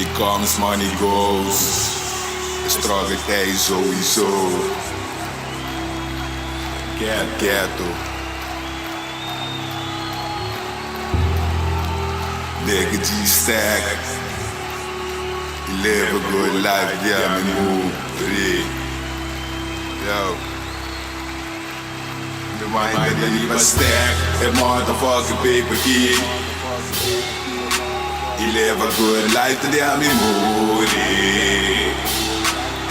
Money comes, money goes. Struggle tijd sowieso. Ghetto. Nigga G Stek. You live a good life, yeah, me move. Yo. The mind that you leave a stack, that motherfucking paper key. You live a good life today, I'm in mood.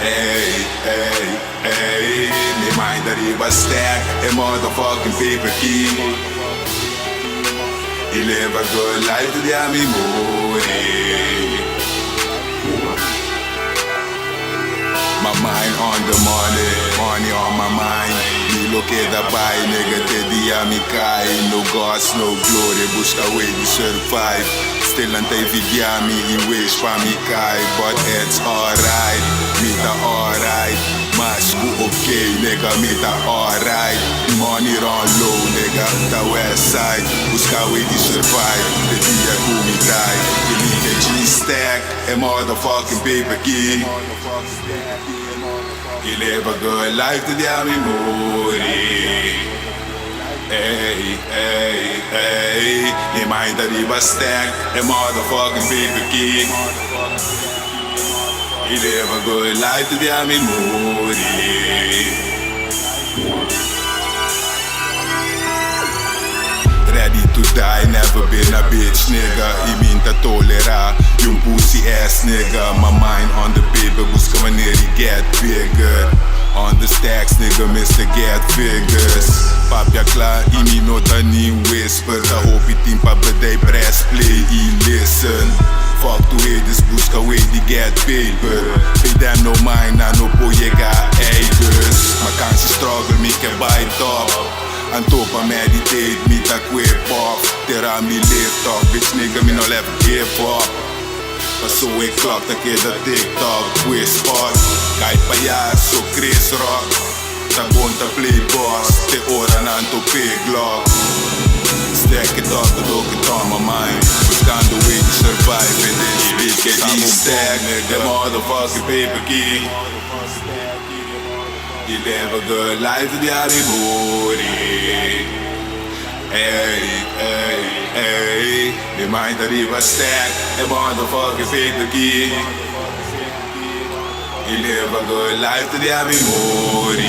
Hey, hey, hey. The mind that you leave a stack, that motherfucking paper key. You live a good life today, I'm in mood. My mind on the money on my mind. Me look at the buy, nigga, teddy amikai. No gods, no glory, busca way to survive. Still until vidiami, he wish for me kai. But it's alright, me ta alright. Mas go okay, nigga, me ta alright. Money run low, nigga, the west side. Busca way to survive, the dia go me die. The nigga G Stek, a motherfucking paper key. You live a good life today, I'm in mood. Hey, hey, hey. Je mind dat die was sterk, a motherfucking paper key. You live a good life today, I'm in mood. Ready to die, never been a bitch, nigga. Je mean te tolera, yung pussy ass, nigga. My mind on the paper, busca wanneer die get bigger. On the stacks, nigga, Mr. Get Figures. Papja klaar, imi nota nie whisper. Da hoop je team pa bedij press play, listen. Fuck to haters, busca way die get paper. Pay them no mind, na no po je got haters. My kansi struggle, me can buy top. And top I meditate, me ta quip off. Tera me lift up, bitch nigga, me no left give up. Maar zo ik klap, dan keer dat TikTok quiz spot. Kijk payaso, Chris Rock. Ta gonta play boss, te oran aan to pig lock. Stack it up, dat ook it on my mind. We gaan the way to survive in this bitch. Get die stack, nigga, motherfucking paper key. You live a good life to the Hollywood. Hey, hey, hey. The mind that he was stacked, a motherfucking paper key. You live a good life to the Hollywood.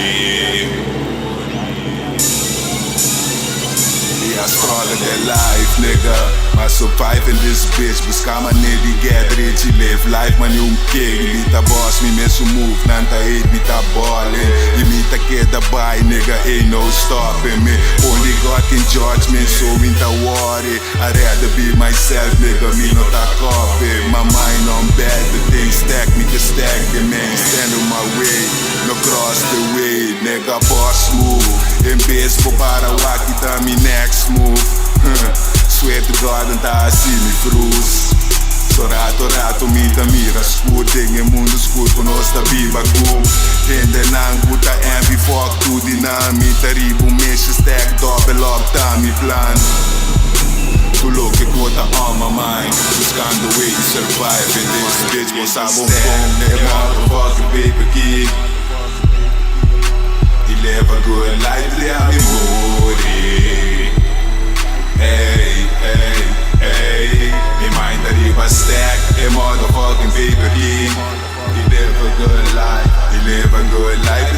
I struggle their life, nigga. I survive in this bitch, busca maneer die get rich. You live life, man, you king. You meet a boss, me miss a move, nanta hate, meet a ballin'. You meet a kid that buy, nigga, ain't no stopping me. Only God can judge me, so me ta worry. I'd rather be myself, nigga, me not a copy. My mind on bad, the things stack, me can stack the man. Stand on my way, no cross the way, nigga, boss move. In baseball, para wakita, me next move. Swear to God, and I see me cruise. So rato, me da mira school. Ding in mundo school, conosco a viva cool. Tende nang puta and we fuck to dinamita. Ribu mexe stack, double up, time plan. To look at what on my mind. Buscando way to survive in this bitch. Go sabon phone, nigga, motherfucking paper key. You live a good life, I'm in mood. Hey, hey, hey. Me mind that he was stacked, a motherfucking paper key. You live a good life, you live a good life,